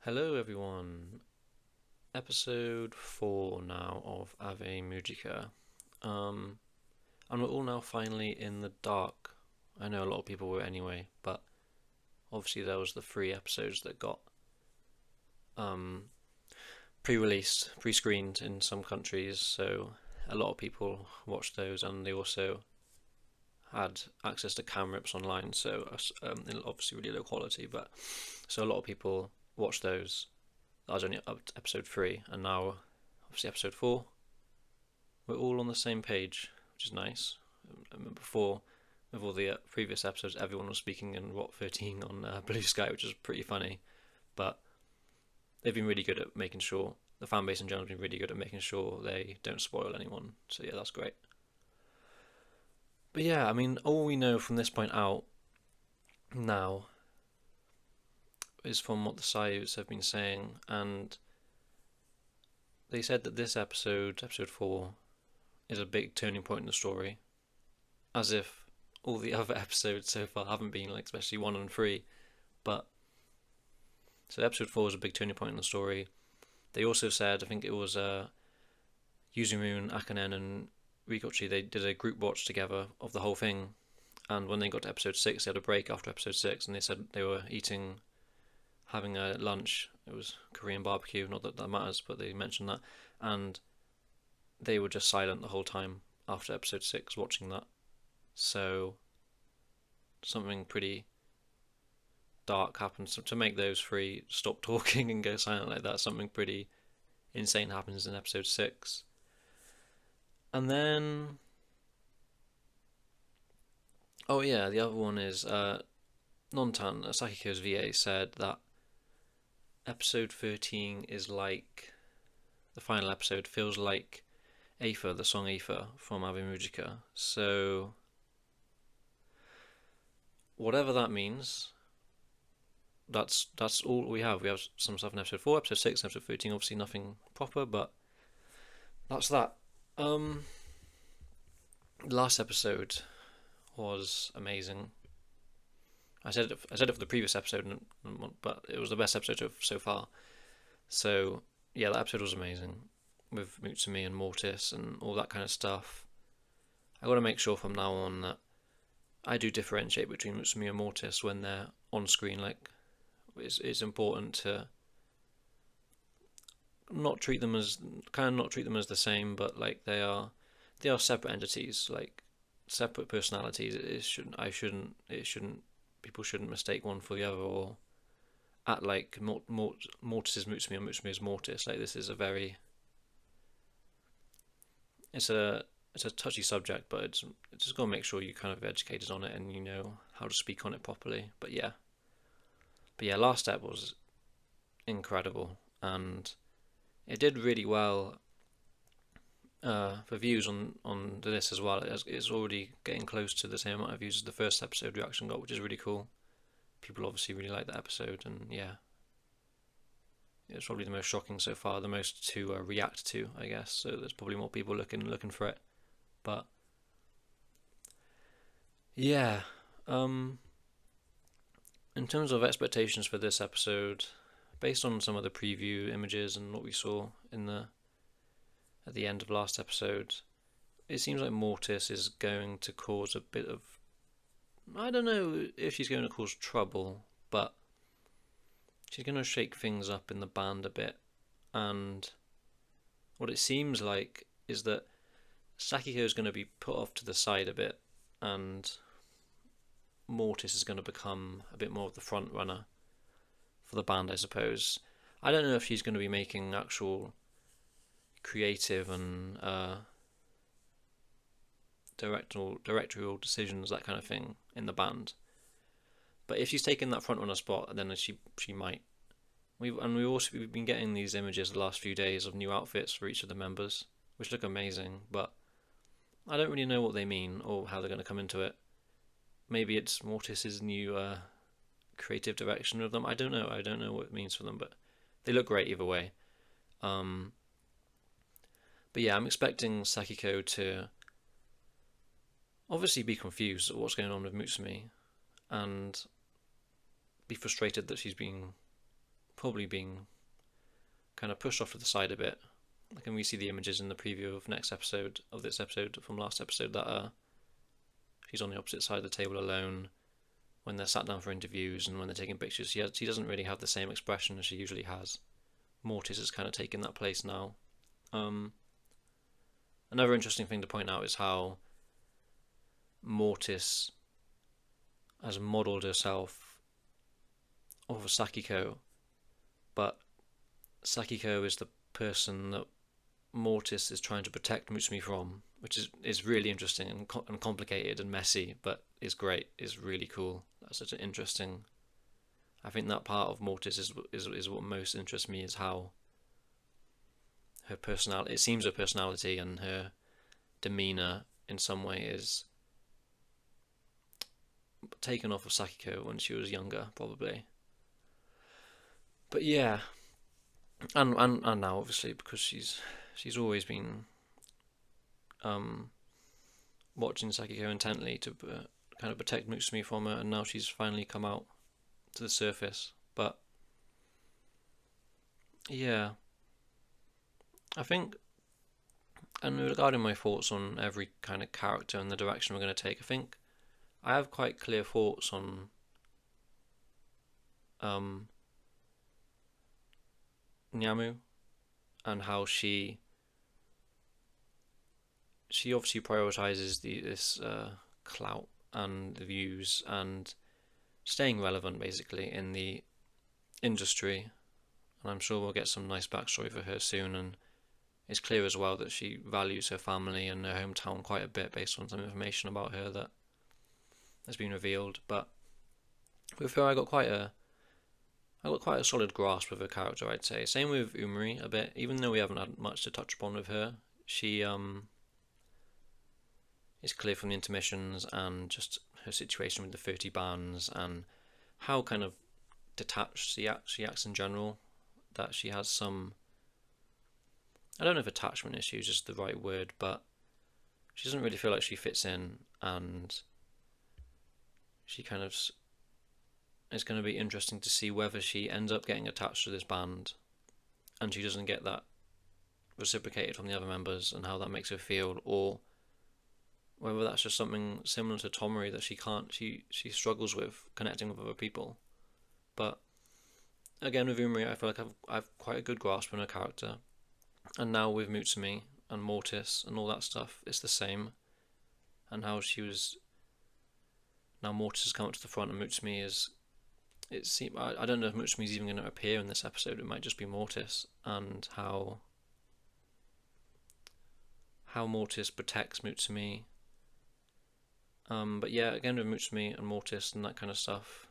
Hello everyone, episode 4 now of Ave Mujica. Um, and we're all now finally in the dark. I know a lot of people were anyway, but obviously there was the 3 episodes that got um, pre-released, pre-screened in some countries, so a lot of people watched those and they also had access to cam rips online, so obviously really low quality, but so a lot of people watched those. That was only up to episode 3, and now obviously episode 4. We're all on the same page, which is nice. Before, with all the previous episodes, everyone was speaking in Rot 13 on Blue Sky, which is pretty funny. But they've been really good at making sure, the fan base in general has been really good at making sure they don't spoil anyone. So yeah, that's great. But yeah, I mean, all we know from this point out now is from what the Saiyus have been saying, and they said that this episode 4, is a big turning point in the story, as if all the other episodes so far haven't been, like especially 1 and 3. But so episode 4 is a big turning point in the story. They also said, I think it was Yuzumun, Akanen, and Rikochi, they did a group watch together of the whole thing. And when they got to episode 6, they had a break after episode 6, and they said they were having a lunch. It was Korean barbecue, not that that matters, but they mentioned that. And they were just silent the whole time after episode 6 watching that. So something pretty dark happens to make those 3 stop talking and go silent like that. Something pretty insane happens in episode 6. And then, oh yeah, the other one is Nontan, Sakiko's VA, said that episode 13 is like, the final episode feels like Aether, the song Aether from Ave Mujica. So whatever that means, that's all we have. We have some stuff in episode 4, episode 6, and episode 13. Obviously nothing proper, but that's that. Last episode was amazing. I said it for the previous episode, but it was the best episode so far. So yeah, that episode was amazing with Mutsumi and Mortis and all that kind of stuff. I got to make sure from now on that I do differentiate between Mutsumi and Mortis when they're on screen. Like, it's important to not treat them as the same, but like they are separate entities, like separate personalities. People shouldn't mistake one for the other, or act like Mortis is Mutsumi and Mutsumi is Mortis. Like, this is a very it's a touchy subject, but it's just got to make sure you kind of educated on it and you know how to speak on it properly. But yeah, last step was incredible, and it did really well for views on this as well. It's already getting close to the same amount of views as the first episode reaction got, which is really cool. People obviously really like that episode, and yeah, it's probably the most shocking so far, the most to react to, I guess. So there's probably more people looking for it. But yeah, in terms of expectations for this episode, based on some of the preview images and what we saw at the end of last episode, it seems like Mortis is going to cause a bit of, I don't know if she's going to cause trouble, but she's going to shake things up in the band a bit. And what it seems like is that Sakiko is going to be put off to the side a bit, and Mortis is going to become a bit more of the front runner for the band, I suppose. I don't know if she's going to be making actual creative and directorial decisions, that kind of thing, in the band. But if she's taken that front runner spot, then she might. We've been getting these images the last few days of new outfits for each of the members, which look amazing, but I don't really know what they mean or how they're going to come into it. Maybe it's Mortis's new creative direction of them. I don't know. I don't know what it means for them, but they look great either way. But yeah, I'm expecting Sakiko to obviously be confused at what's going on with Mutsumi and be frustrated that she's being probably being kind of pushed off to the side a bit. Like, and we see the images in the preview of this episode from last episode that she's on the opposite side of the table alone when they're sat down for interviews and when they're taking pictures. She doesn't really have the same expression as she usually has. Mortis has kind of taken that place now. Another interesting thing to point out is how Mortis has modelled herself over Sakiko, but Sakiko is the person that Mortis is trying to protect Mutsumi from, which is really interesting and complicated and messy, but is great, is really cool. That's such an interesting. I think that part of Mortis is what most interests me, is how her personality. It seems her personality and her demeanor in some way is taken off of Sakiko when she was younger, probably. But yeah, and now obviously because she's always been watching Sakiko intently to kind of protect Mutsumi from her, and now she's finally come out to the surface. But yeah, I think, and regarding my thoughts on every kind of character and the direction we're going to take, I think I have quite clear thoughts on Nyamu and how she obviously prioritizes this clout and the views and staying relevant basically in the industry, and I'm sure we'll get some nice backstory for her soon. And it's clear as well that she values her family and her hometown quite a bit based on some information about her that has been revealed. But with her, I got quite a solid grasp of her character, I'd say. Same with Umari a bit, even though we haven't had much to touch upon with her. She is clear from the intermissions and just her situation with the 30 bands and how kind of detached she acts in general, that she has some, I don't know if attachment issues is the right word, but she doesn't really feel like she fits in, and she kind of, it's going to be interesting to see whether she ends up getting attached to this band and she doesn't get that reciprocated from the other members and how that makes her feel, or whether that's just something similar to Tomori that she struggles with connecting with other people. But again, with Umari, I feel like I've quite a good grasp on her character, and now with Mutsumi and Mortis and all that stuff, it's the same. And how she was, now Mortis has come up to the front and Mutsumi is, it seems, I don't know if Mutsumi's even going to appear in this episode. It might just be Mortis, and how Mortis protects Mutsumi. But yeah, again with Mutsumi and Mortis and that kind of stuff,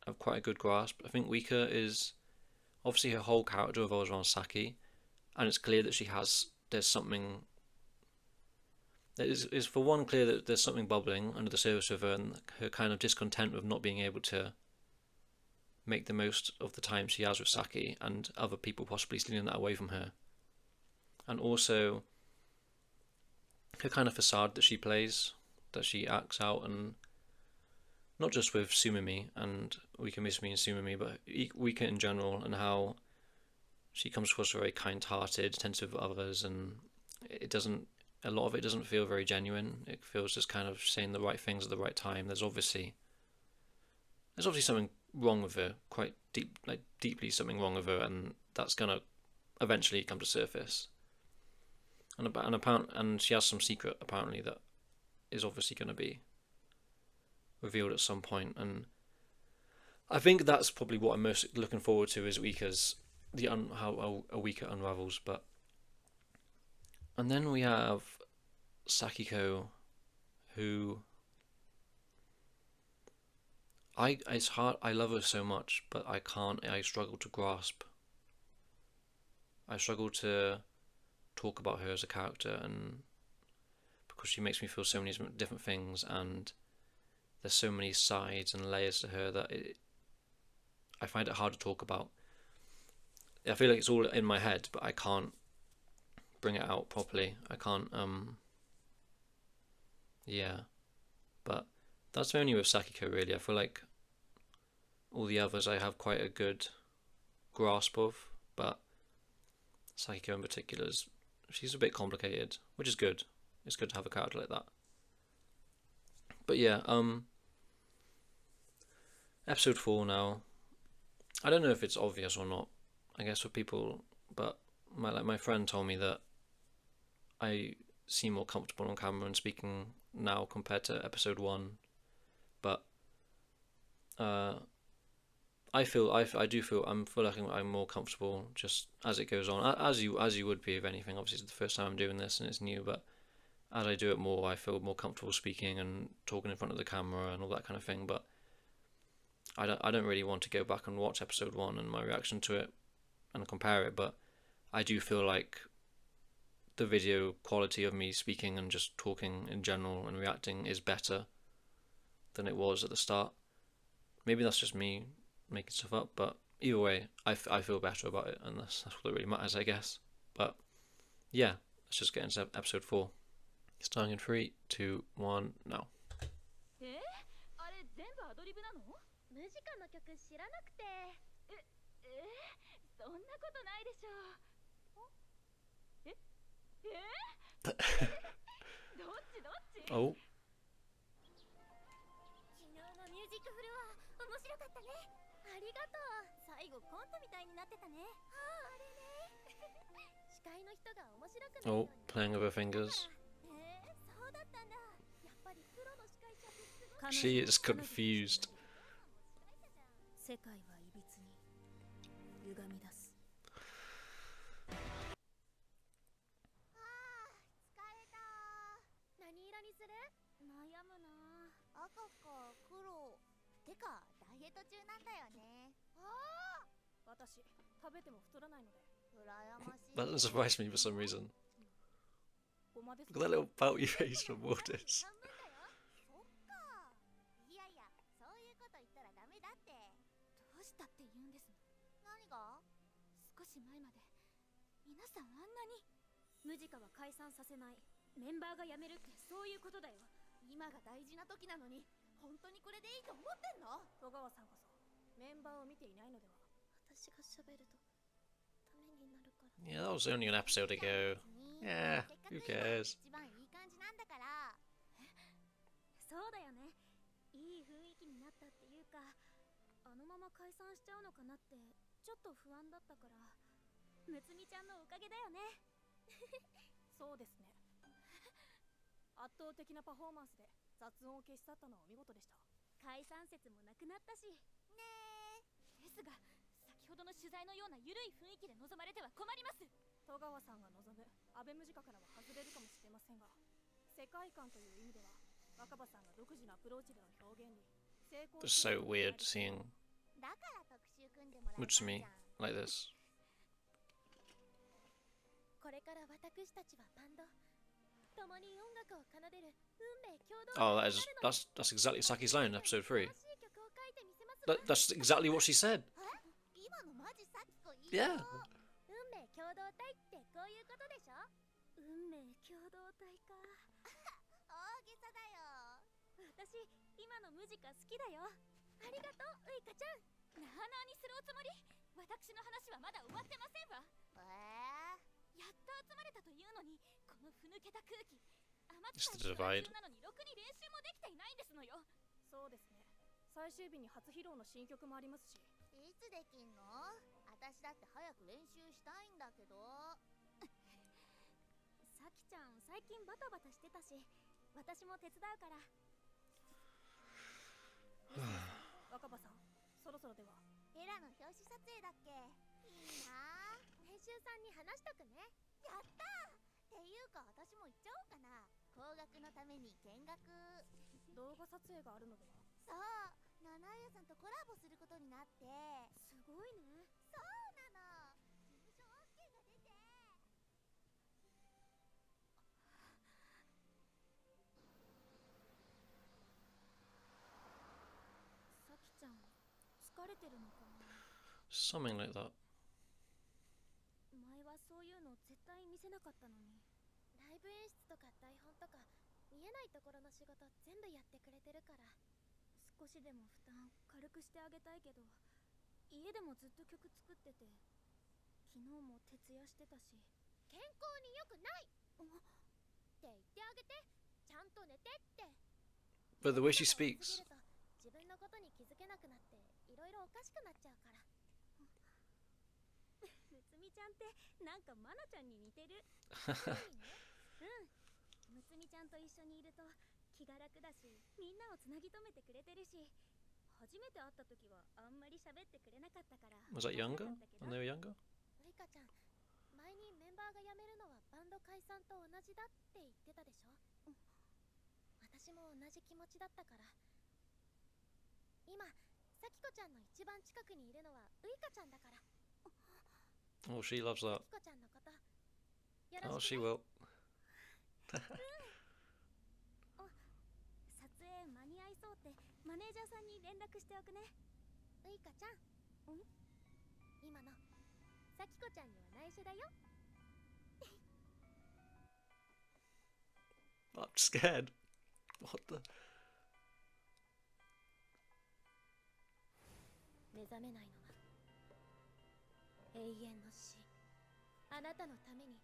I have quite a good grasp. I think Wika is, obviously her whole character revolves around Saki, and it's clear that there's something, it is for one clear that there's something bubbling under the surface of her, and her kind of discontent with not being able to make the most of the time she has with Saki, and other people possibly stealing that away from her. And also her kind of facade that she plays, that she acts out, and not just with Sumimi and Wika Misumi and Sumimi, but Wika in general, and how she comes across very kind-hearted, attentive to others, and a lot of it doesn't feel very genuine. It feels just kind of saying the right things at the right time. There's obviously something wrong with her, quite deeply something wrong with her, and that's gonna eventually come to surface. And she has some secret apparently that is obviously going to be revealed at some point, and I think that's probably what I'm most looking forward to, is Wika's how Wika unravels. But and then we have Sakiko, who it's hard. I love her so much, but I struggle to grasp. I struggle to talk about her as a character, and because she makes me feel so many different things, and there's so many sides and layers to her that I find it hard to talk about. I feel like it's all in my head, but I can't bring it out properly. I can't, yeah. But that's only with Sakiko, really. I feel like all the others I have quite a good grasp of, but Sakiko in particular she's a bit complicated, which is good. It's good to have a character like that. But yeah, episode 4 now. I don't know if it's obvious or not, I guess for people, but my friend told me that I seem more comfortable on camera and speaking now compared to episode 1, but I feel like I'm more comfortable just as it goes on, as you would be if anything. Obviously, it's the first time I'm doing this and it's new, but as I do it more, I feel more comfortable speaking and talking in front of the camera and all that kind of thing. But I don't really want to go back and watch episode 1 and my reaction to it and compare it. But I do feel like the video quality of me speaking and just talking in general and reacting is better than it was at the start. Maybe that's just me making stuff up, but either way, I feel better about it, and that's what really matters, I guess. But yeah, let's just get into episode 4. Starting in 3, 2, 1, now. あれ全部アドリブなの？ムジカの曲知らなくて。そんなことないでしょ。どっちOh. 昨日のミュージックフルは面白かったね。ありがとう。最後コントみたいになってたね。あれね。司会の人が面白くないように。Oh, playing with her fingers. そうだったんだ。やっぱりプロの司会者ってすごい。 She is confused. 世界はいびつに歪み出す。疲れた。何色にする？悩むな。赤か黒。てかダイエット中なんだよね。私食べても太らないので。羨ましい。 That doesn't surprise me for some reason. Look at that little pouty face from Waters. そっか。いやいや、そういうこと言ったらダメだって。どうしたって言うんですの？何が？少し前まで皆さんあんなに。ムジカは解散させない。メンバーが辞めるってそういうことだよ。今が大事な時なのに、本当にこれでいいと思ってんの？戸川さんこそメンバーを見ていないのでは？私が喋るとためになるから。 Yeah, that was only an episode ago. Yeah, who cares? 一番いい感じなんだから。そうだよね。いい雰囲気になったっていうか、あのまま解散しちゃうのかなってちょっと不安だったから。むつみちゃんのおかげだよね。そうですね。圧倒的なパフォーマンスで雑音を消し去ったのはお見事でした。解散説もなくなったしね。ですが先ほどの取材のような緩い雰囲気で臨まれては困ります。戸川さんが望むアベムジカからは外れるかもしれませんが、世界観という意味では若葉さんが独自のアプローチでの表現に成功 It's して so いる weird seeing だから特集組んでもらったんじゃん。 Mutsumi like this. これから私たちはバンド共に音楽を奏でる運命共同 Oh, that's exactly Saki's line in episode 3. That's exactly what she said. 今のマジサキコいい Yeah. 運命共同体ってこういうことでしょ？運命共同体か。大げさだよ。私今のムジカ好きだよ。ありがとうウイカちゃん。なあなあにするおつもり？私の話はまだ終わってませんわ。やっと集まれたというのに、このふぬけた空気。天津さんがなのにろくに練習もできていないんですのよ。そうですね。最終日に初披露の新曲もありますし。いつできんの？私だって早く練習したいんだけど。さきちゃん最近バタバタしてたし、私も手伝うから。若葉さん、そろそろでは。エラの表紙撮影だっけ？いいなぁ。編集さんに話しとくね。やったー！っていうか私も行っちゃおうかな。高額のために見学。動画撮影があるのでは？そう、七重さんとコラボすることになって。すごいね。そうなの。事務所 OK が出て。さきちゃん疲れてるのかな？ Something like that. 前はそういうの絶対見せなかったのに。ライブ演出とか台本とか見えないところの仕事全部やってくれてるから、少しでも負担軽くしてあげたいけど、家でもずっと曲作ってて、昨日も徹夜してたし。健康に良くないって言ってあげて。ちゃんと寝てって。 But the way she speaks. 自分のことに気づけなくなっていろいろおかしくなっちゃうから。むつみちゃんってなんかマナちゃんに似てる。むつみちゃんと一緒にいると気が楽だし、みんなをつなぎ止めてくれてるし、初めて会った時はあんまり喋ってくれなかったから。 Was that younger? When they were younger? ウイカちゃん、前にメンバーが辞めるのはバンド解散と同じだって言ってたでしょ。私も同じ気持ちだったから。今サキコちゃんの一番近くにいるのはウイカちゃんだから。 Oh, she loves サ that. キコちゃんのことよ Oh, ろし she くね。 will. 撮影間に合いそうってマネージャーさんに連絡しておくね。ウイカちゃん、今のサキコちゃんには内緒だよ。I'm scared. What the? 目覚めないのは永遠の死。あなたのために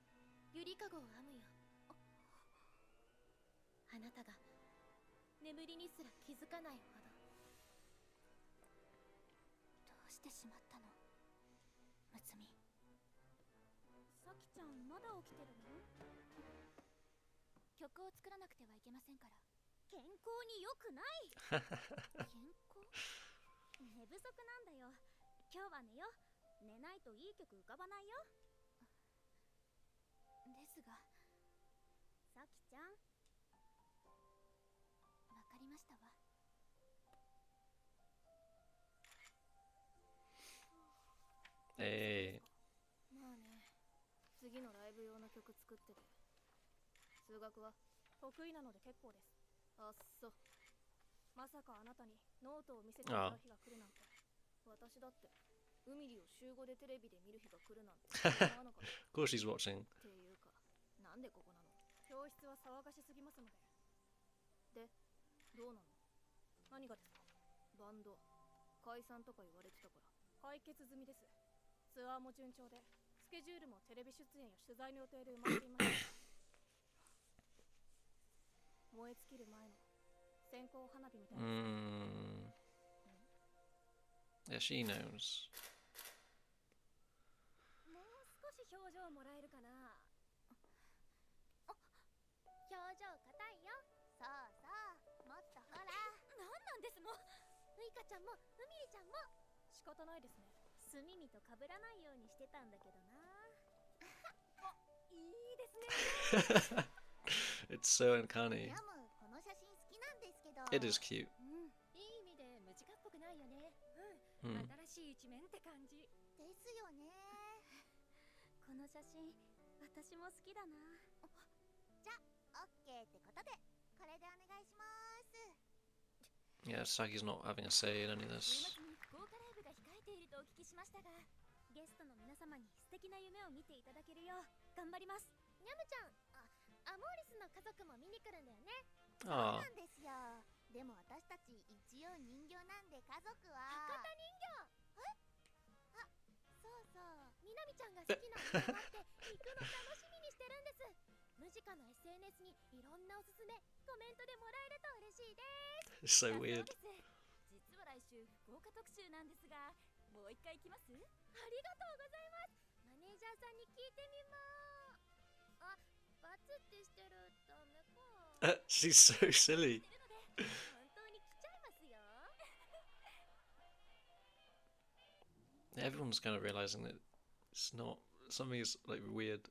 ゆりかごを編むよ。あなたが眠りにすら気づかないほど。どうしてしまったの、むつみ。さきちゃんまだ起きてるの？曲を作らなくてはいけませんから。健康に良くない。健康？寝不足なんだよ。今日は寝よ。寝ないといい曲浮かばないよ。ですが、さきちゃん、わかりましたわ。Hey. まあね、次のライブ用の曲作ってて。数学は得意なので結構です。あっそ。まさかあなたにノートを見せてもらう日が来るなんて。私だって海リを週5でテレビで見る日が来るなんて思わなかった。 Of course she's watching. っていうか、なんでここなの？教室は騒がしすぎますので。で、どうなの？何がですか？バンド解散とか言われてたから。解決済みです。ツアーも順調で、スケジュールもテレビ出演や取材の予定で埋まっています。燃え尽きる前の線香花火みたいな。Yeah, she knows. もう少し表情もらえるかな。表情硬いよ。そうそう、もっとほら。なんなんですの？ウイカちゃんもウミリちゃんも。仕方ないですね。スミミと被らないようにしてたんだけどな。いいですね。It's so uncanny. ヤム、この写真好きなんですけど。 It is cute. いい意味でムジカっぽくないよね。新しい一面って感じですよね。この写真私も好きだな。じゃあオッケーってことでこれでお願いします。 Yeah, Sagi's not having a say in any of 週 this. 末に福岡ライブが控えているとお聞きしましたが、ゲストの皆様に素敵な夢を見ていただけるよう頑張ります。ニャムちゃん、アモーリスの家族も見に来るんだよね。そうな Ah, んですよ。でも私たち一応人形なんで、家族は博多人形。あ、そうそう、みなみちゃんが好きなお店があって行くの楽しみにしてるんです。ムジカの SNS にいろんなおすすめコメントでもらえると嬉しいです。 it's so だそう weird. です。実は来週福岡特集なんですが、もう一回行きます？ありがとうございます。マネージャーさんに聞いてみまー。あ、バツってしてる。ダメか。 She's so silly. してるので本当に来ちゃいますよ。 Everyone's kind of realizing that it's not something is like weird.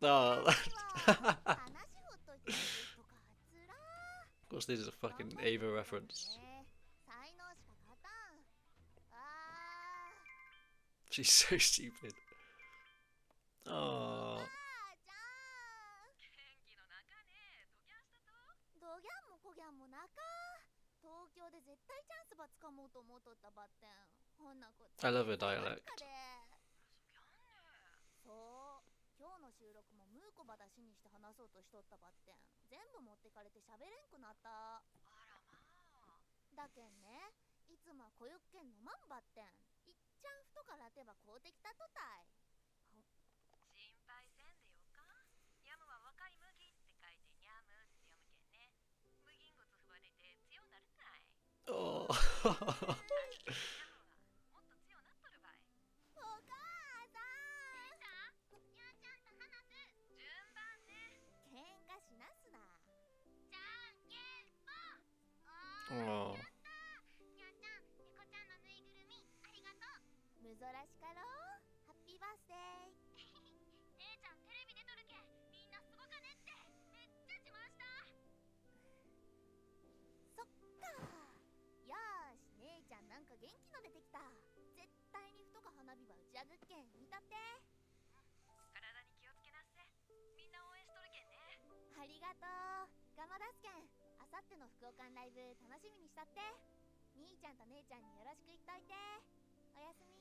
Oh, of course, this is a fucking Ava reference. She's so stupid. Oh, ドギャンもコギャンもなか。東京で絶対チャンスばつかもうと思うとったばってん。ほんなこっちゃ I love her dialect. そうしにして話そうとしとったばってん全部持ってかれて喋れんくなった。あらまあ。だけんね、いつもはこゆっけんのまんばってんいっちゃんふとからてばこうてきたとたい。心配せんでよか。ヤムは若い麦って書いてニャムって読むけんね。麦んごつ踏まれて強なるかい。Oh. ヤムはもっと強なっとるばい。お母さ姉ちゃん、にゃーちゃんと話す。順番ね。ん喧嘩しなすな。じゃんけんぽん。Oh. にゃーちゃん、猫ちゃんのぬいぐるみありがとう。むぞらしかろハッピーバースデー。姉ちゃんテレビ出とるけんみんなすごかねってめっちゃ自慢した。そっか。よーし、姉ちゃんなんか元気の出てきた。絶対にふとか花火は打ち上ぐっけん見たって。体に気をつけなっせ。みんな応援しとるけんね。ありがとう。頑張らすけん。あさっての福岡ライブ楽しみにしたって。兄ちゃんと姉ちゃんによろしく言っといて。おやすみ。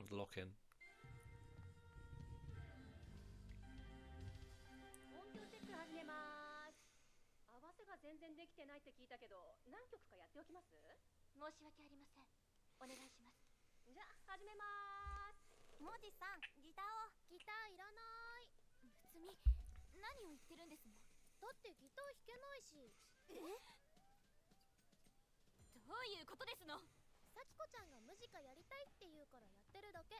Lock in. 音響チェック始めます。合わせが全然できてないって聞いたけど、何曲かやっておきます？申し訳ありません。お願いします。じゃあ始めます。もじさん、ギターを。ギターいらない。むつみ、何を言ってるんですの？だってギター弾けないし。どういうことですの？さきこちゃんがムジカやりたいって言うからやってるだけ。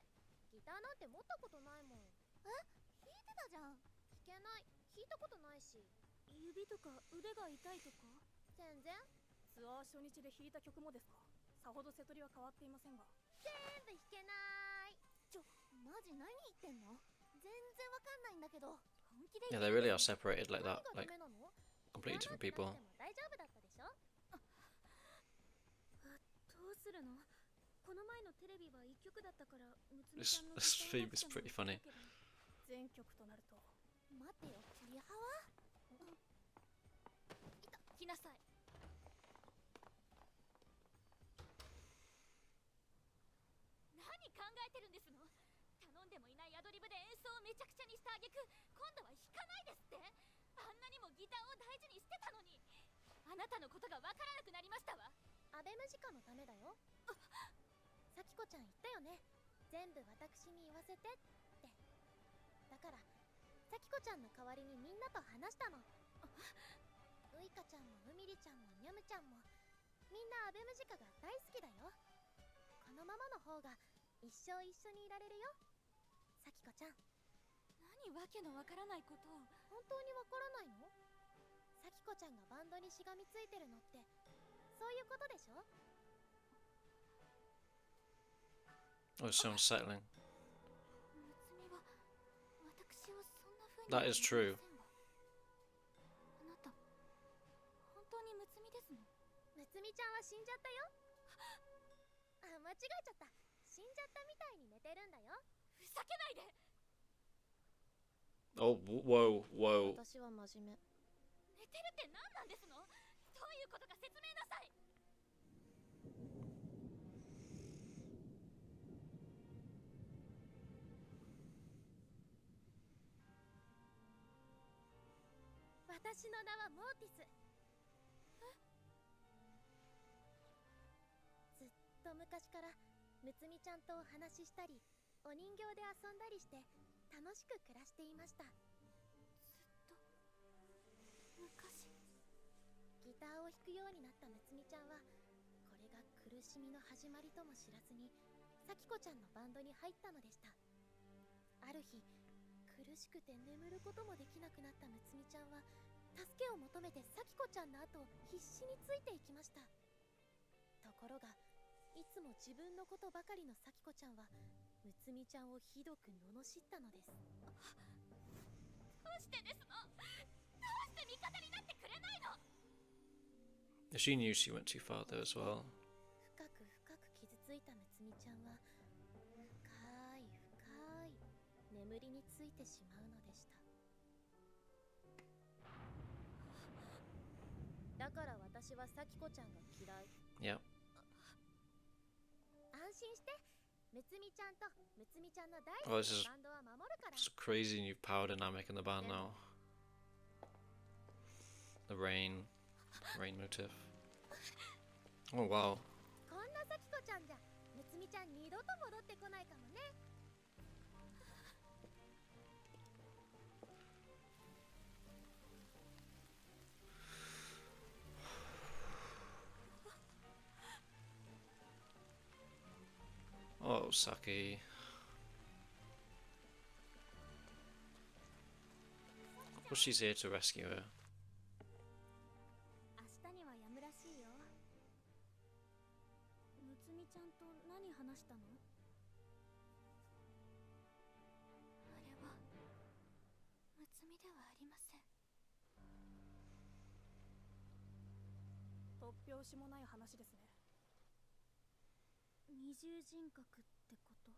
ギターなんて持ったことないもん。弾いてたじゃん。弾けない。弾いたことないし。指とか腕が痛いとか。全然。ツアー初日で弾いた曲もですか？さほど瀬戸りは変わっていませんが。全部弾けない。マジ何言ってんの？全然わかんないんだけど。本気で Yeah, 言 they ってん really の？ are separated like 何 that. がダ Like メなの？ completely different やらなく people. なっても大丈夫だったでしょ？どうするの？この前のテレビは1曲だったからむつみ This ちゃんの this ギター theme is なくて pretty も funny. いいけど。全曲となると。待ってよ、リハは？来なさい。何考えてるんですの？頼んでもいないアドリブで演奏をめちゃくちゃにした挙句、今度は弾かないですって？あんなにもギターを大事にしてたのに。あなたのことがわからなくなりましたわ。アベムジカのためだよ。さきこちゃん言ったよね。全部私に言わせてって。だからさきこちゃんの代わりにみんなと話したの。ウイカちゃんもウミリちゃんもニャムちゃんもみんなアベムジカが大好きだよ。このままの方が一生一緒にいられるよ。さきこちゃん。何わけのわからないことを。本当にわからないの？さきこちゃんがバンドにしがみついてるのってそういうことでしょ？ Oh, it's so unsettling. むつみは私をそんな風に。 That is true. あなた本当にむつみですの？むつみちゃんは死んじゃったよ。あ、間違えちゃった。死んじゃったみたいに寝てるんだよ。ふざけないで。 Oh, whoa, whoa. 私は真面目。寝てるって何なんですの？どういうことか説明なさい。私の名はモーティス。ずっと昔からむつみちゃんとお話ししたりお人形で遊んだりして楽しく暮らしていました。昔。ギターを弾くようになったむつみちゃんはこれが苦しみの始まりとも知らずにさきこちゃんのバンドに入ったのでした。ある日苦しくて眠ることもできなくなったむつみちゃんは助けを求めてさきこちゃんの後を必死についていきました。ところがいつも自分のことばかりのさきこちゃんはむつみちゃんをひどく罵ったのです。どうしてですの？どうして味方になってくれないの？ She knew she went too far though as well. 深く深く傷ついたむつみちゃんは深い深い眠りについてしまうのでした。だから私はさきこちゃんが嫌い。 Yeah. 安心して、むつみちゃんとむつみちゃんの大 Oh, 好 this き is なバンドは守るから。 it's a crazy new power dynamic in the band now. The rain motif. Oh wow. こんな咲子ちゃんじゃむつみちゃん二度と戻ってこないかもね。 Oh, Saki. Well, she's here to rescue her. 明日にはやむらしいよ。むつみちゃんと何話したの？あれはむつみではありません。突拍子もない話ですね。二重人格ってこと？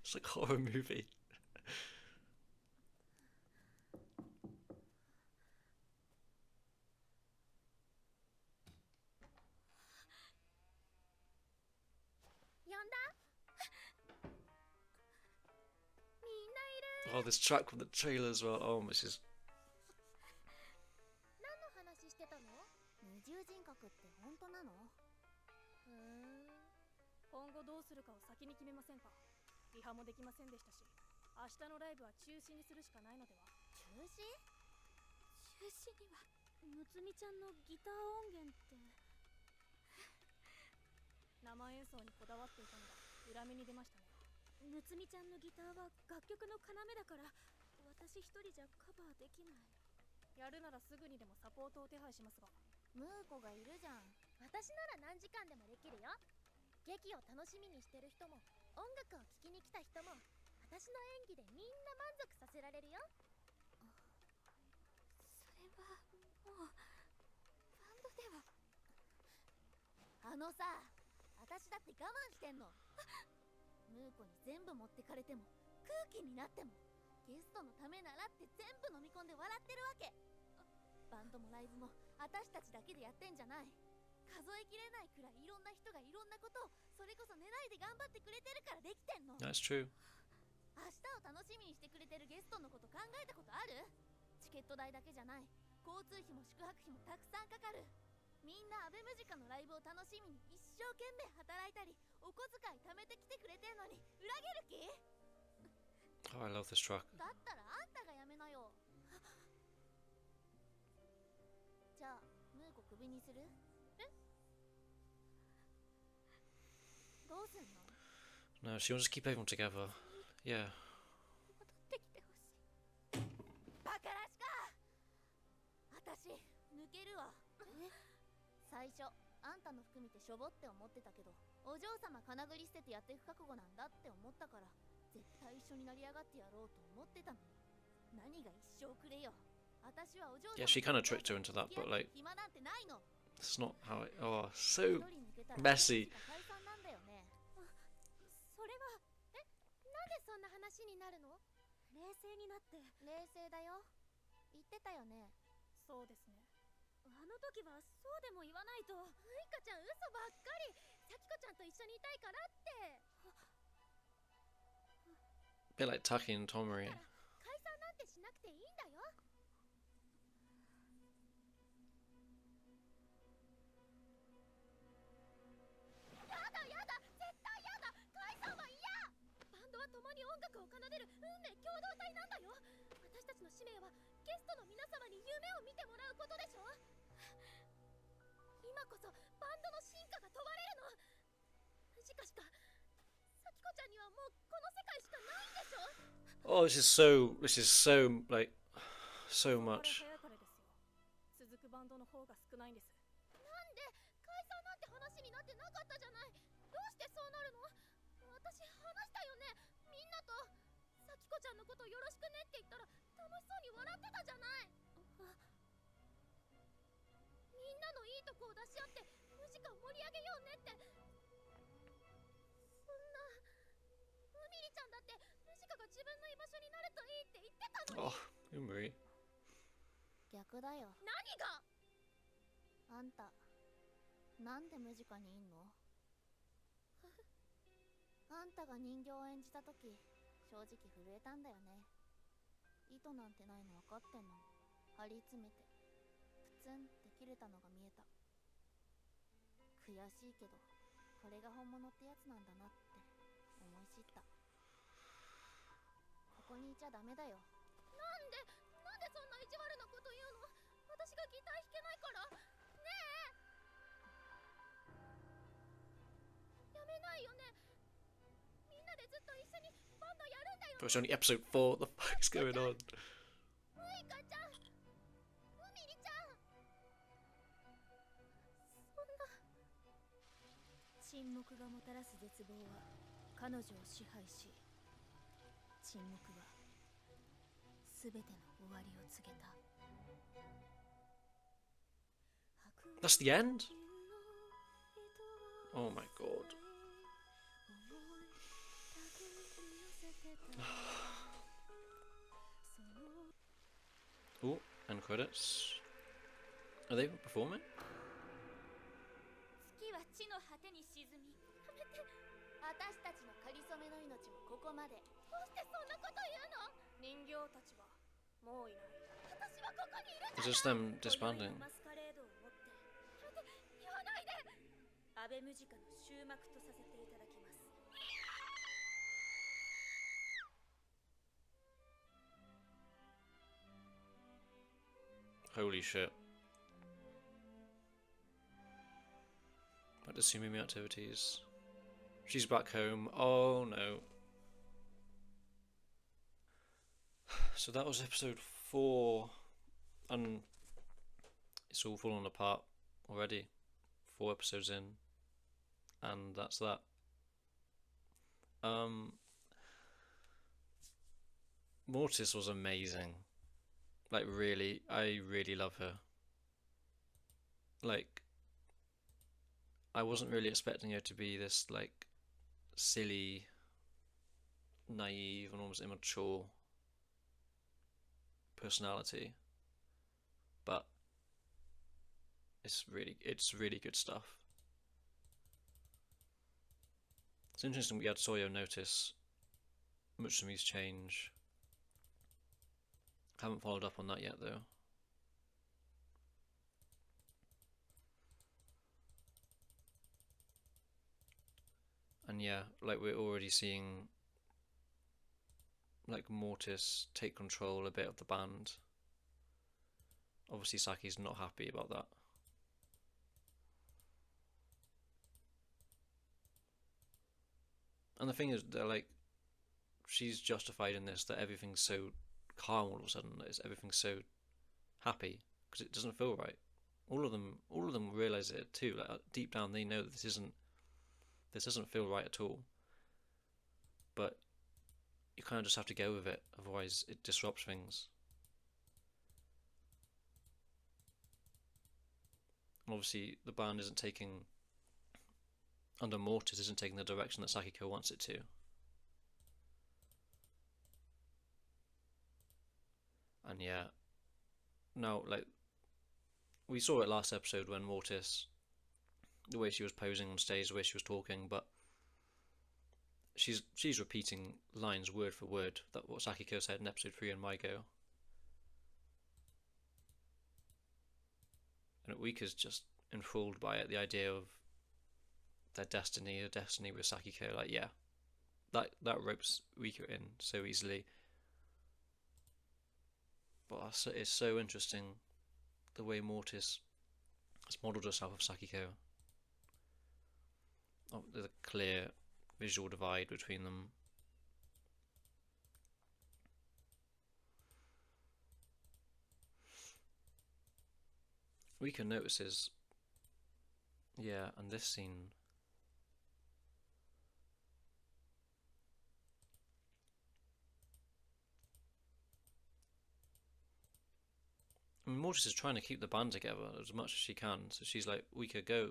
It's like a horror movie. 呼んだ？みんないる。 Oh, this track from the trailer as well. Oh, this is 何の話してたの？二重人格って本当なの？今後どうするかを先に決めませんか。リハもできませんでしたし、明日のライブは中止にするしかないのでは。中止？中止には。むつみちゃんのギター音源って生演奏にこだわっていたのが裏目に出ましたね。むつみちゃんのギターは楽曲の要だから私一人じゃカバーできない。やるならすぐにでもサポートを手配しますが。ムーコがいるじゃん。私なら何時間でもできるよ。劇を楽しみにしてる人も音楽を聴きに来た人も私の演技でみんな満足させられるよ。それはもうバンドでは。あのさ、私だって我慢してんの。ムーコに全部持ってかれても空気になってもゲストのためならって全部飲み込んで笑ってるわけ。バンドもライブも私たちだけでやってんじゃない。数えきれないくらいいろんな人がいろんなことをそれこそ寝ないで頑張ってくれてるからできてんの。 that's true. 明日を楽しみにしてくれてるゲストのこと考えたことある？チケット代だけじゃない、交通費も宿泊費もたくさんかかる。みんなアベムジカのライブを楽しみに一生懸命働いたりお小遣い貯めてきてくれてんのに裏切る気？ Oh, I love this track. だったらあんたがやめなよ。じゃあムーコクビにする？え？どうすんの？ No, she wants to keep everyone together. Yeah. 戻ってきてほしい。バカらしか。私抜けるわ。最初あんたの服見てしょぼって思ってたけどお嬢様金繰り捨ててやっていく覚悟なんだって思ったから絶対一緒になりやがってやろうと思ってたのに何が一生くれよ。私はお嬢様 Yeah, she kind of tricked her into that, but like, 暇なんてないの。 it's not how it. Oh, so 一人抜けたら messy. 解散なんだよね。それはなんでそんな話になるの？冷静になって。冷静だよ。言ってたよね。そうですね。あの時はそうでも言わないと。ウイカちゃん嘘ばっかり。サキコちゃんと一緒にいたいからって。 A bit like Taki and Tomori. 解散なんてしなくていいんだよ。やだやだ、絶対やだ。解散は嫌。バンドは共に音楽を奏でる運命共同体なんだよ。私たちの使命はゲストの皆様に夢を見てもらうことでしょ。今こそバンドの進化が問われるの。しかサキコちゃんにはもうこの世界しかないんでしょ。 Oh, this is so like, so そこまで much. 早かれですよ。続くバンドの方が少ないんです。なんで解散なんて話になってなかったじゃない。どうしてそうなるの？私話したよね、みんなと。サキコちゃんのことよろしくねって言ったら楽しそうに笑ってたじゃない。みんなのいいとこを出し合ってムジカを盛り上げようねって。そんなウミリちゃん言ってたのに。 Oh, Umri. 逆だよ。何が。あんたなんでムジカにいんの？あんたが人形を演じた時正直震えたんだよね。糸なんてないの分かってんのに張り詰めてプツンって切れたのが見えた。悔しいけどこれが本物ってやつなんだなって思い知った。ここにいちゃダメだよ。なんでそんな意地悪なこと言うの。私がギター弾けないからねえ。やめないよね。みんなでずっと一緒にバンドやるんだよ。 But it's only episode 4. What the fuck is going on? ムイカちゃん、ムミリちゃん。そんな。沈黙がもたらす絶望は彼女を支配し、沈黙は全ての終わりを告げた。 That's the end? Oh my god. Oh, end credits. Are they performing? 月は地の果てに沈み、やめて。私たちのかりそめの命もここまで。どうしてそんなこと言うの。人形たちはもういない。私はここにいる It's じ just ゃん。 them disbanding. マスカレードを持って言わないで。アベムジカの終幕とさせていただきます。 Holy shit. Back to Sumimi activities. She's back home. Oh no. So that was episode 4. And it's all fallen apart already. 4 episodes in. And that's that. Mortis was amazing. Like, really, I really love her. Like, I wasn't really expecting her to be this, like, silly, naive, and almost immature personality. But it's really good stuff. It's interesting we had Sawyer notice Mutsumi's change. Haven't followed up on that yet though. And yeah, like we're already seeing like Mortis take control a bit of the band. Obviously Saki's not happy about that. And the thing is that like she's justified in this that everything's so calm all of a sudden, everything's so happy because it doesn't feel right. All of them realize it too. Like deep down, they know that this doesn't feel right at all. But you kind of just have to go with it, otherwise it disrupts things. And obviously, the band isn't taking under Mortis isn't taking the direction that Sakiko wants it to. And yeah, now like we saw it last episode when Mortis, the way she was posing on stage, the way she was talking, but she's repeating lines word for word that what Sakiko said in episode 3 in Maigo. And Uika's just enthralled by it, the idea of their destiny, her destiny with Sakiko. Like, yeah, that ropes Uika in so easily. But it's so interesting the way Mortis has modelled herself of Sakiko. Oh, there's a clear visual divide between them. Uika notices, yeah, and this scene. I mean, Mortis is trying to keep the band together as much as she can, so she's like, Uika, go,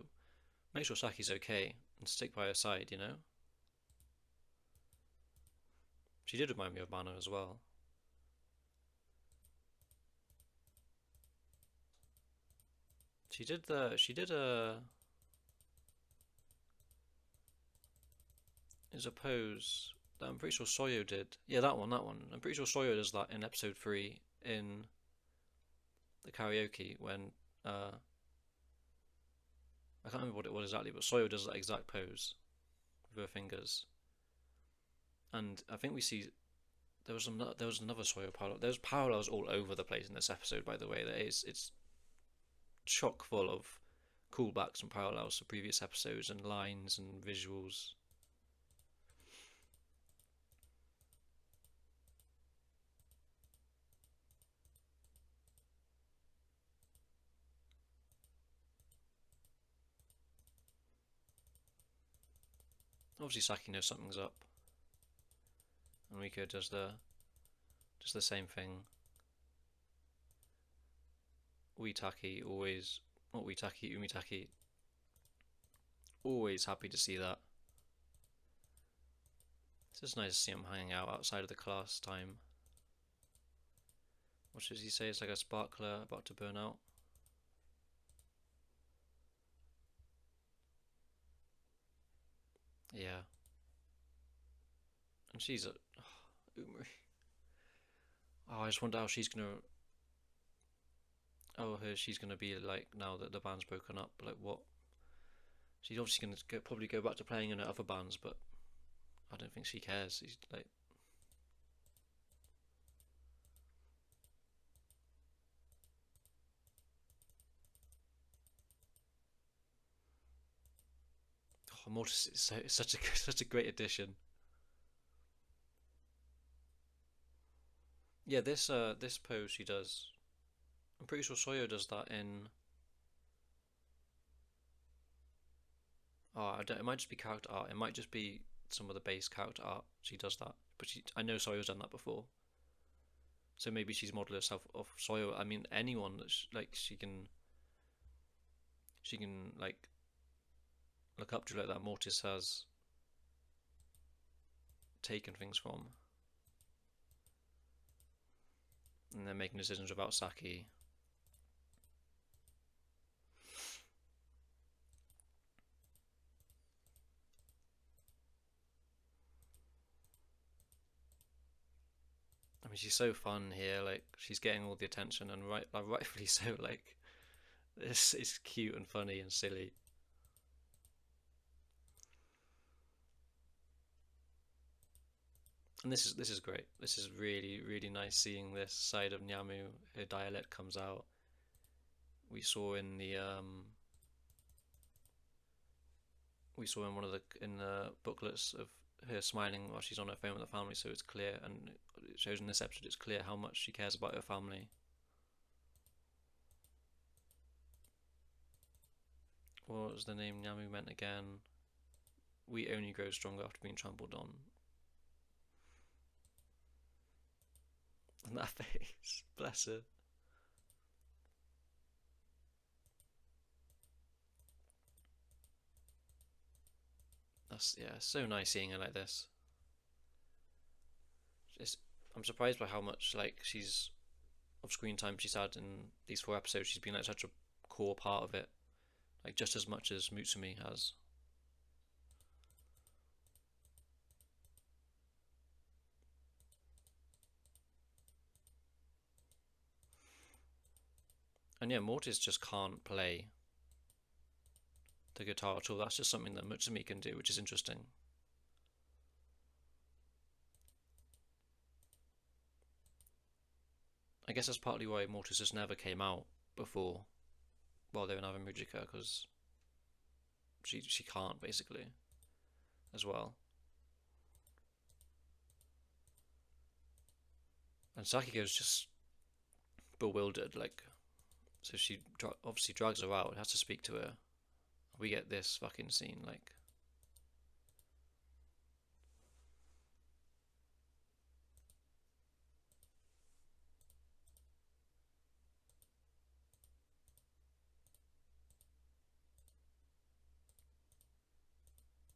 make sure Saki's okay, and stick by her side, you know? She did remind me of Mana as well. She did a is a pose that I'm pretty sure Soyo did. Yeah, that one. I'm pretty sure Soyo does that in episode 3 in the karaoke when I can't remember what it was exactly, but Soyo does that exact pose with her fingers. And I think we see there was another Soyo parallel. There's parallels all over the place in this episode, by the way. It's chock full of callbacks and parallels to previous episodes and lines and visuals. Obviously, Saki knows something's up. And Riko does the same thing. Uitaki always, not Uitaki, Umitaki. Always happy to see that. It's just nice to see him hanging out outside of the class time. What does he say? It's like a sparkler about to burn out. Yeah. And she's a Umari. Oh, I just wonder how she's gonna. Oh, she's gonna be like now that the band's broken up. Like what? She's obviously gonna probably go back to playing in other bands, but I don't think she cares. She's like. Oh, Mortis is such a great addition. Yeah, this pose she does. I'm pretty sure Soyo does that in. Oh, I don't. It might just be character art. It might just be some of the base character art. She does that, but I know Soyo's done that before. So maybe she's modeled herself off Soyo. I mean, anyone that's like she can like look up to like that. Mortis has taken things from, and they're making decisions about Saki. I mean, she's so fun here. Like she's getting all the attention, and rightfully so. Like this is cute and funny and silly. And this is great. This is really nice seeing this side of Nyamu. Her dialect comes out. We saw in the we saw in one of the booklets of her smiling while she's on her phone with the family, so it's clear, and it shows in this episode it's clear how much she cares about her family. What was the name Nyamu meant again? We only grow stronger after being trampled on. And that face, bless her. That's yeah, so nice seeing her like this. I'm surprised by how much like she's of screen time she's had in these 4 episodes. She's been like such a core part of it, like just as much as Mutsumi has. And yeah, Mortis just can't play the guitar at all. That's just something that Mutsumi can do, which is interesting. I guess that's partly why Mortis just never came out before while they were in Ave Mujica, because she can't basically as well. And Sakiko's just bewildered, like, so she obviously drags her out, has to speak to her. We get this fucking scene, like.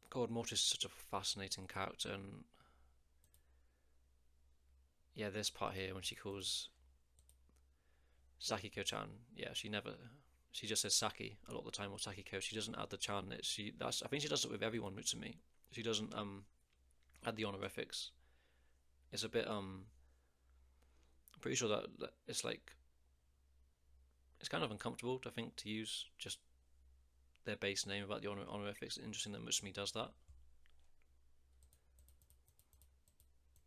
God, Mortis is such a fascinating character, and yeah, this part here when she calls Sakiko-chan, yeah, she never she just says Saki a lot of the time, or Sakiko. She doesn't add the chan. I think she does it with everyone, Mutsumi. She doesn't add the honorifics. It's a bit I'm pretty sure that it's like it's kind of uncomfortable, I think, to use just their base name about the honorifics. It's interesting that Mutsumi does that.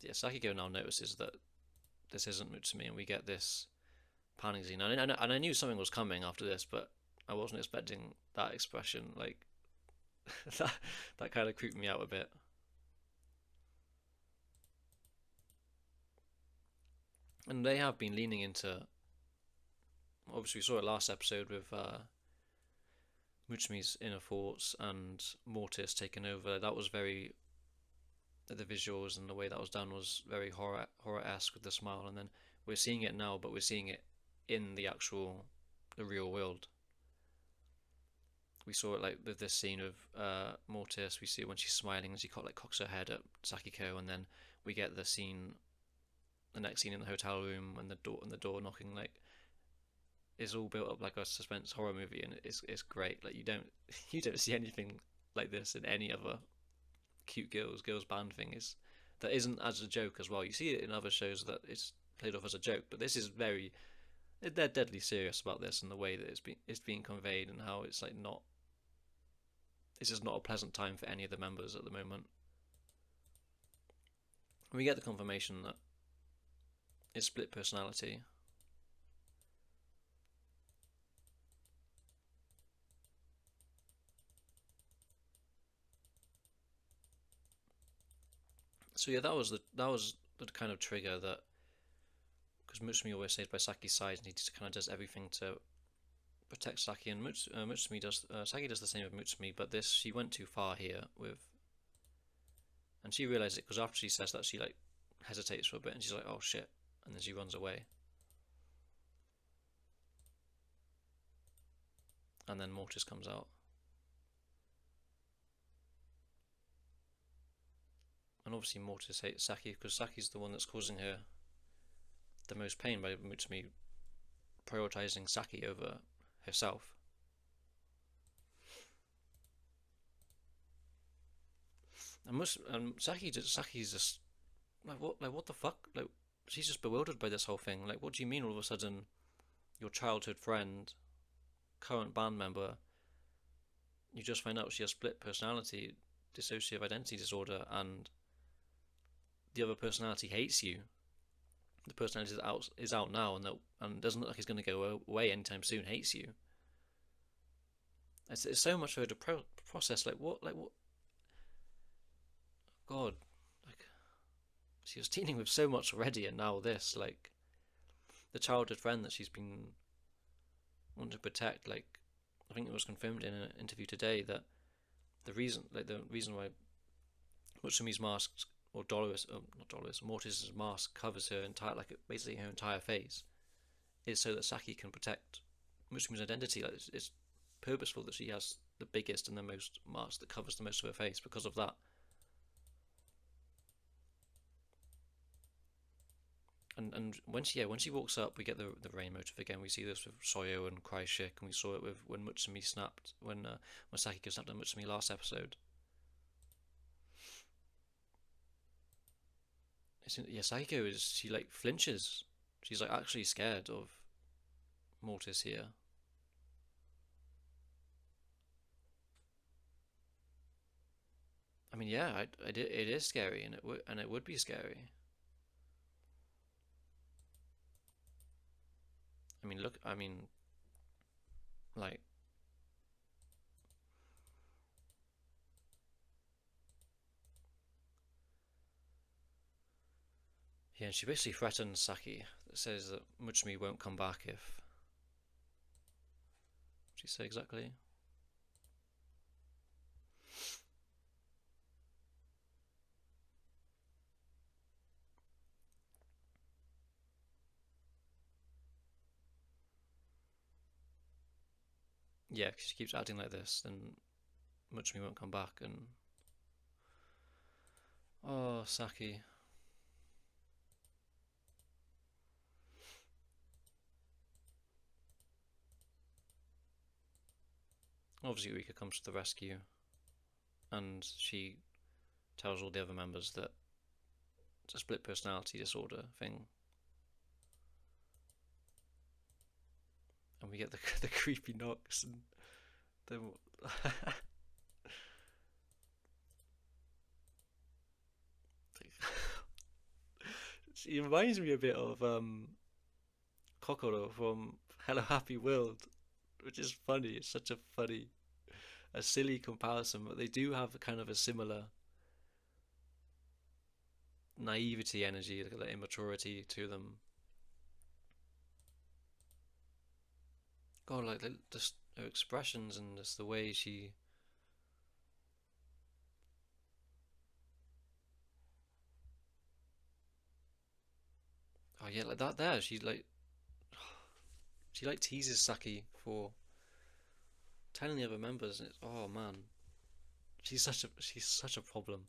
Yeah, Sakiko now notices that this isn't Mutsumi, and we get this panning scene. And I knew something was coming after this, but I wasn't expecting that expression. Like that kind of creeped me out a bit. And they have been leaning into. Obviously, we saw it last episode with Mutsumi's inner thoughts and Mortis taking over. That was very. The visuals and the way that was done was very horror-esque with the smile, and then we're seeing it now, but we're seeing it in the real world. We saw it like with this scene of Mortis. We see it when she's smiling and she cocks her head at Sakiko, and then we get the next scene in the hotel room and the door knocking. Like, it's all built up like a suspense horror movie, and it's great. Like, you don't see anything like this in any other cute girls band thing. That isn't as a joke as well. You see it in other shows that it's played off as a joke, but this is they're deadly serious about this, and the way that it's being conveyed, and how it's like not. This is not a pleasant time for any of the members at the moment. We get the confirmation that it's split personality. So yeah, that was the kind of trigger that, because Mutsumi always stays by Saki's side, and he just kind of does everything to protect Saki, and Mutsumi does Saki does the same with Mutsumi, but she went too far here and she realizes it because after she says that, she like hesitates for a bit, and she's like, oh shit, and then she runs away, and then Mortis comes out, and obviously Mortis hates Saki because Saki's the one that's causing her the most pain by Mutsumi prioritizing Saki over herself. And Saki's just like what the fuck? Like, she's just bewildered by this whole thing. Like, what do you mean all of a sudden your childhood friend, current band member, you just find out she has split personality, dissociative identity disorder, and the other personality hates you. The personality is out now, and doesn't look like it's going to go away anytime soon. Hates you. It's so much for her to process. Like what? God, like she was dealing with so much already, and now this, like the childhood friend that she's been wanting to protect. Like, I think it was confirmed in an interview today that the reason why Mutsumi's mask, or Mortis's mask covers her entire, like basically her entire face, is so that Saki can protect Mutsumi's identity. Like, it's purposeful that she has the biggest and the most mask that covers the most of her face because of that. And when she walks up, we get the rain motif again. We see this with Soyo and Cryshik, and we saw it with when Mutsumi snapped, when Sakiko snapped at Mutsumi last episode. Sakiko she like flinches. She's like actually scared of Mortis here. I mean, yeah, it is scary, and it would be scary. I mean, look, like, yeah, and she basically threatens Saki. That says that Mutsumi won't come back if. What did she say exactly? Yeah, if she keeps acting like this, then Mutsumi won't come back, and oh, Saki. Obviously, Rika comes to the rescue, and she tells all the other members that it's a split personality disorder thing. And we get the creepy knocks, and then she reminds me a bit of Kokoro from Hello Happy World, which is funny. It's such a funny, a silly comparison, but they do have kind of a similar naivety energy, like immaturity to them. God, like just her expressions and just the way she. Oh yeah, like that. There, she teases Saki for telling the other members, and it's, oh man, she's such a problem.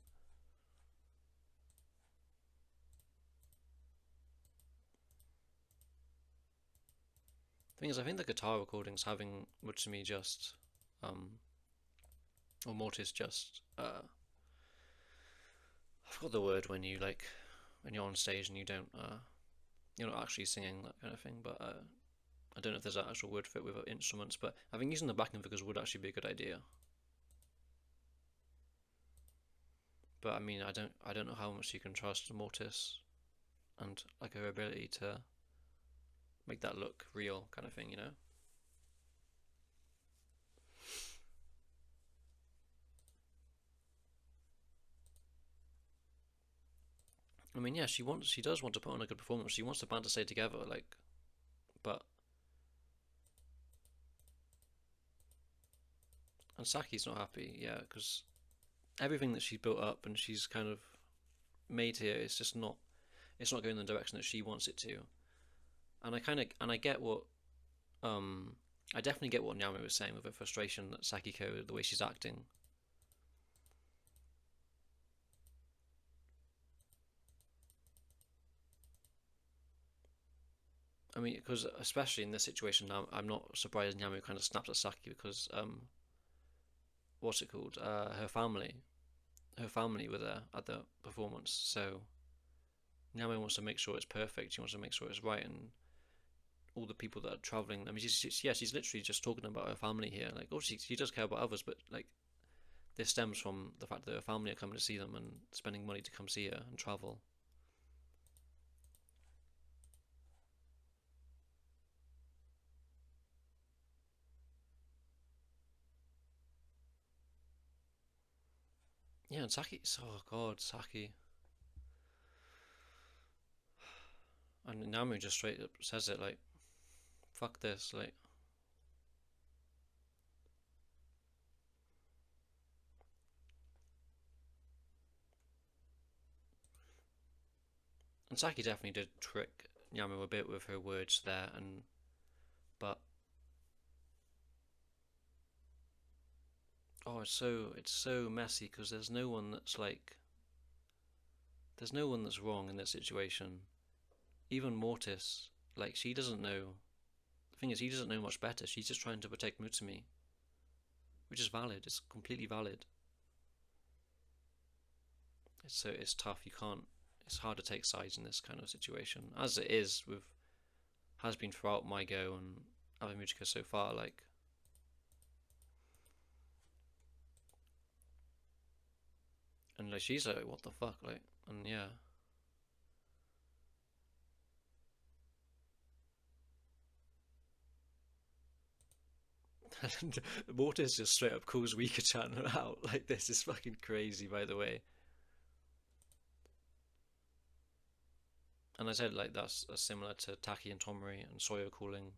Thing is, I think the guitar recordings having Mutsumi just, or Mortis just, I forgot the word when you like, when you're on stage and you don't, you're not actually singing that kind of thing. But I don't know if there's an actual word for it with instruments. But I think using the backing figures would actually be a good idea. But I mean, I don't know how much you can trust Mortis and like her ability to make that look real, kind of thing, you know. I mean, yeah, she does want to put on a good performance. She wants the band to stay together, like, but and Saki's not happy, yeah, because everything that she built up and she's kind of made here is just not, it's not going in the direction that she wants it to. And I get what, I definitely get what Nyame was saying with her frustration that Sakiko, the way she's acting. I mean, because especially in this situation now, I'm not surprised Nyame kind of snapped at Saki because what's it called? Her family were there at the performance, so Nyame wants to make sure it's perfect. She wants to make sure it's right, and all the people that are traveling. I mean, she's literally just talking about her family here. Like, obviously, she does care about others, but like, this stems from the fact that her family are coming to see them and spending money to come see her and travel. Yeah, and Saki. Oh God, Saki. And Namu just straight up says it like, "Fuck this!" Like, and Saki definitely did trick Yamu a bit with her words there, and but oh, it's so messy because there's no one that's like, there's no one that's wrong in this situation. Even Mortis, like she doesn't know. The thing is, he doesn't know much better. She's just trying to protect Mutsumi, which is valid. It's completely valid. It's tough. You can't. It's hard to take sides in this kind of situation, as it is with, has been throughout my go and Ave Mujica so far. Like, and like she's like, what the fuck, like, and yeah. And Mortis just straight up calls Rika-chan out. Like, this is fucking crazy, by the way. And I said, like, that's similar to Taki and Tomori and Sawyer calling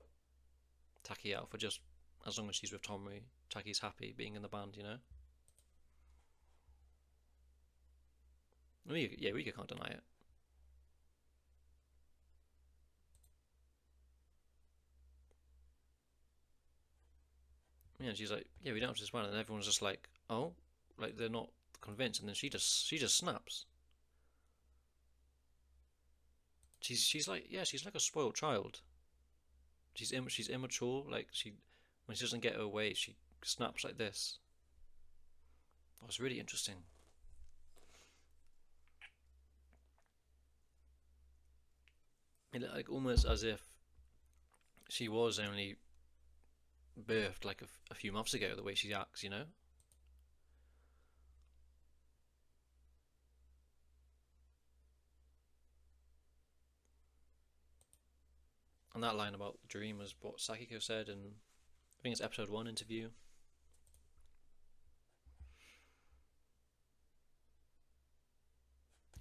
Taki out for just, as long as she's with Tomori, Taki's happy being in the band, you know? Yeah, Rika can't deny it. Yeah, she's like, yeah, we don't have this band, and everyone's just like, oh, like they're not convinced, and then she just snaps. She's like, yeah, she's like a spoiled child. She's immature. Like, she, when she doesn't get her way, she snaps like this. That was really interesting. It looked like almost as if she was only birthed like a few months ago, the way she acts, you know? And that line about the dream was what Sakiko said in, I think it's episode 1 interview.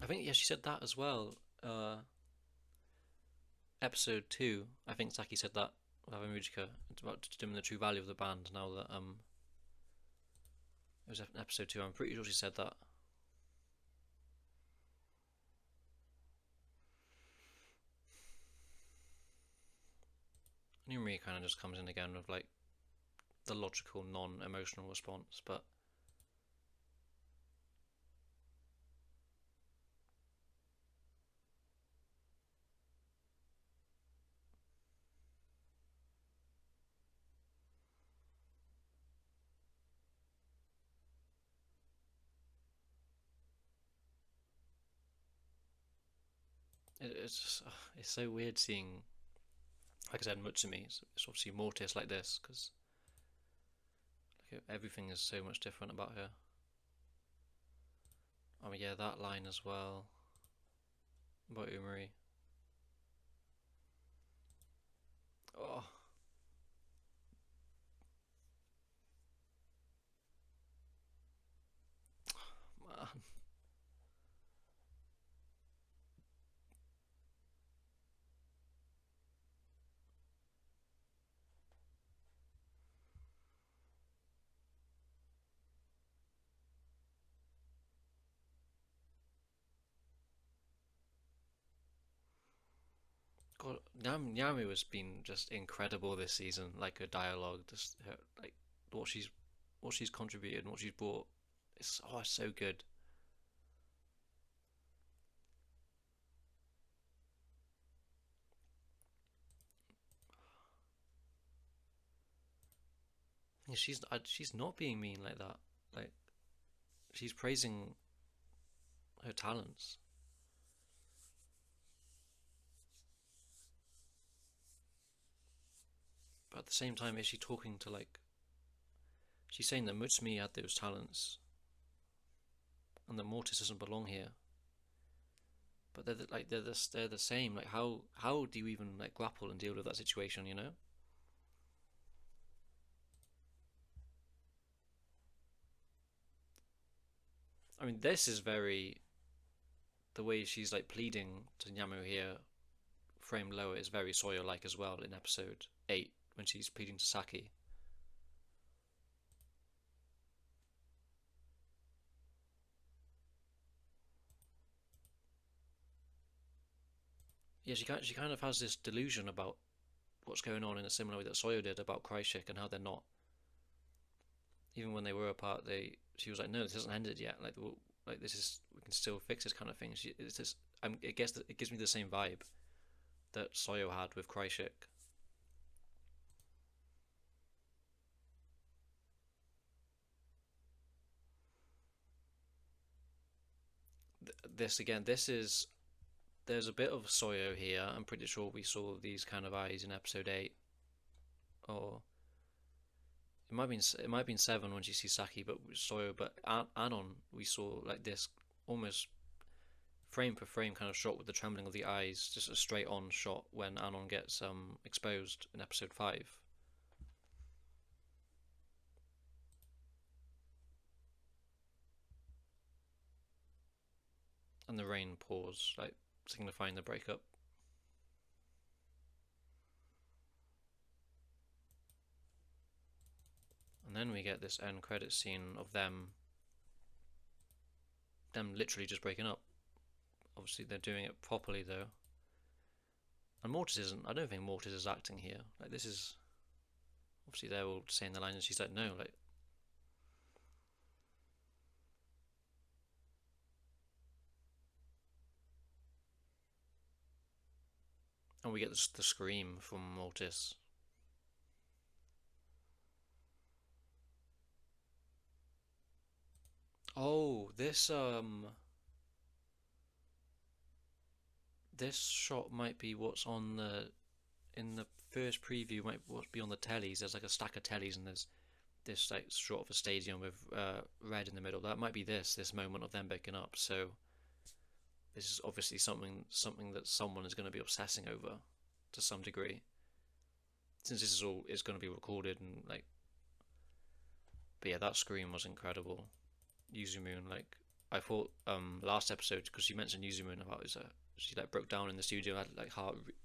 I think, yeah, she said that as well. Episode 2, I think Saki said that with Mujica. It's about determining the true value of the band now that, it was episode 2, I'm pretty sure she said that. Numeri kind of just comes in again with like the logical, non-emotional response, but it's just, it's so weird seeing, like I said, Mutsumi. It's obviously Mortis like this because like everything is so much different about her. Oh yeah, that line as well about Umari. Oh man. God, Nyami has been just incredible this season. Like her dialogue, just her, like what she's contributed and what she's brought. It's so good. Yeah, she's not being mean like that. Like she's praising her talents, but at the same time, is she talking to like? She's saying that Mutsumi had those talents, and that Mortis doesn't belong here. But they're the same. Like how do you even like grapple and deal with that situation? You know? I mean, this is very the way she's like pleading to Nyamu here, framed lower, is very Sawyer like as well in episode 8 when she's pleading to Saki. Yeah, she kind of has this delusion about what's going on in a similar way that Sawyer did about Krychek and how they're not. Even when they were apart, she was like, no, this hasn't ended yet. Like this is, we can still fix this kind of thing. It's just, I guess that it gives me the same vibe that Sawyer had with Krychek. This again, this is, there's a bit of Sawyer here. I'm pretty sure we saw these kind of eyes in episode 8, or it might have been 7 when she sees Saki, but Sawyer, but Anon we saw like this almost frame per frame kind of shot with the trembling of the eyes, just a straight on shot when Anon gets exposed in episode 5. And the rain pours, like signifying the breakup. And then we get this end credit scene of them literally just breaking up. Obviously they're doing it properly though. And Mortis isn't, I don't think Mortis is acting here. Like this is, obviously they're all saying the lines and she's like, no, like. And we get the scream from Mortis. Oh, this shot might be what's on the in the first preview. Might what be on the tellies. There's like a stack of tellies, and there's this like shot of a stadium with red in the middle. That might be this moment of them breaking up. So this is obviously something that someone is going to be obsessing over to some degree, since this is going to be recorded and like. But yeah, that scream was incredible. Yuzumoon, like I thought last episode, because you mentioned Yuzumoon about his she like broke down in the studio, had like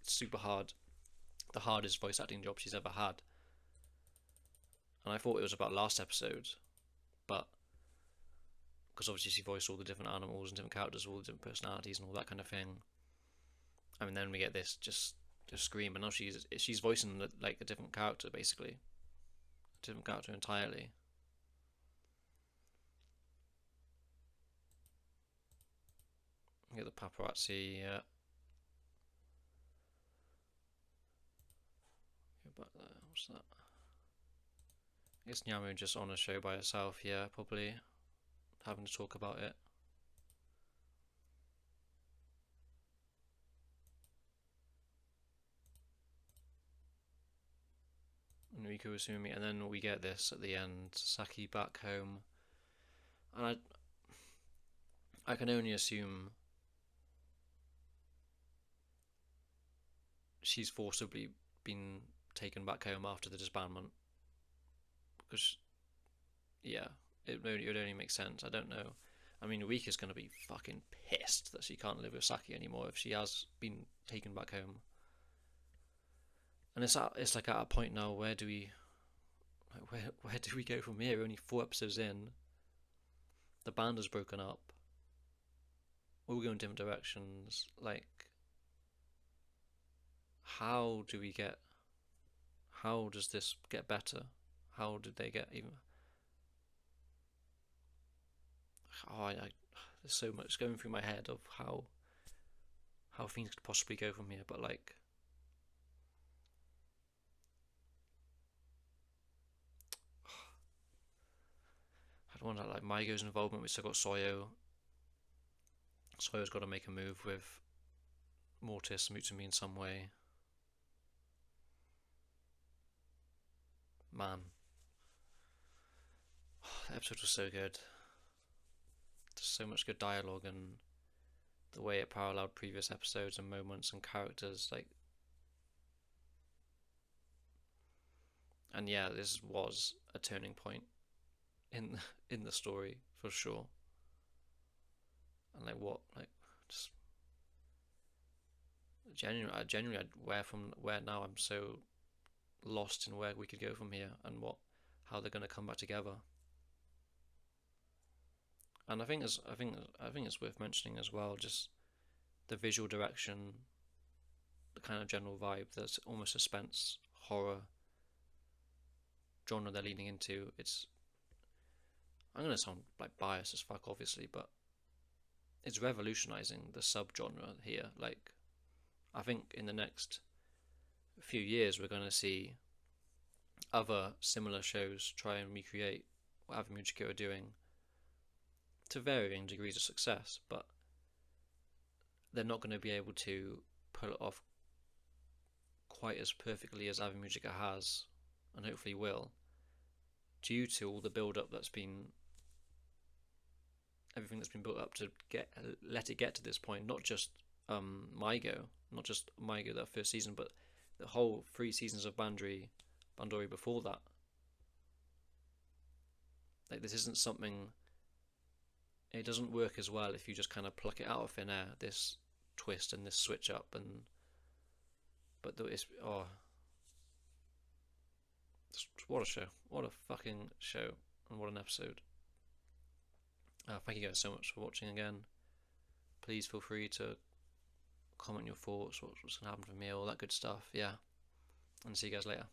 super hard, the hardest voice acting job she's ever had, and I thought it was about last episode, but because obviously she voiced all the different animals and different characters, all the different personalities and all that kind of thing. I mean, then we get this just scream, and now she's voicing like a different character basically, a different character entirely. Get the paparazzi. Go back there. What's that? I guess Nyamu just on a show by herself. Yeah, probably having to talk about it. And Riku Usumi, and then we get this at the end. Saki back home, and I can only assume she's forcibly been taken back home after the disbandment, because yeah, it would only make sense. I don't know. I mean, Rika's gonna be fucking pissed that she can't live with Saki anymore if she has been taken back home. And it's like at a point now, where do we go from here? We're only 4 episodes in. The band has broken up. We're going different directions. Like, how does this get better? How did they get even? There's so much going through my head of how things could possibly go from here, but like. I don't want like Maigo's involvement. We still got Soyo. Soyo's got to make a move with Mortis, Mutsumi in some way. Man, the episode was so good. There's so much good dialogue, and the way it paralleled previous episodes and moments and characters, like. And yeah, this was a turning point in the story for sure. And like just genuinely, where now I'm so lost in where we could go from here and how they're going to come back together. And I think it's worth mentioning as well, just the visual direction, the kind of general vibe, that's almost suspense horror genre they're leaning into. I'm gonna sound like biased as fuck, obviously, but it's revolutionizing the subgenre here. Like, I think in the next few years we're going to see other similar shows try and recreate what Ave Mujica are doing to varying degrees of success, but they're not going to be able to pull it off quite as perfectly as Ave Mujica has, and hopefully will, due to all the build-up everything that's been built up to let it get to this point. Not just Maigo that first season, but the whole 3 seasons of Bandori before that. Like, this isn't something. It doesn't work as well if you just kind of pluck it out of thin air. This twist and this switch up, what a show! What a fucking show, and what an episode! Thank you guys so much for watching again. Please feel free to comment your thoughts, what's going to happen from here, all that good stuff. Yeah, and see you guys later.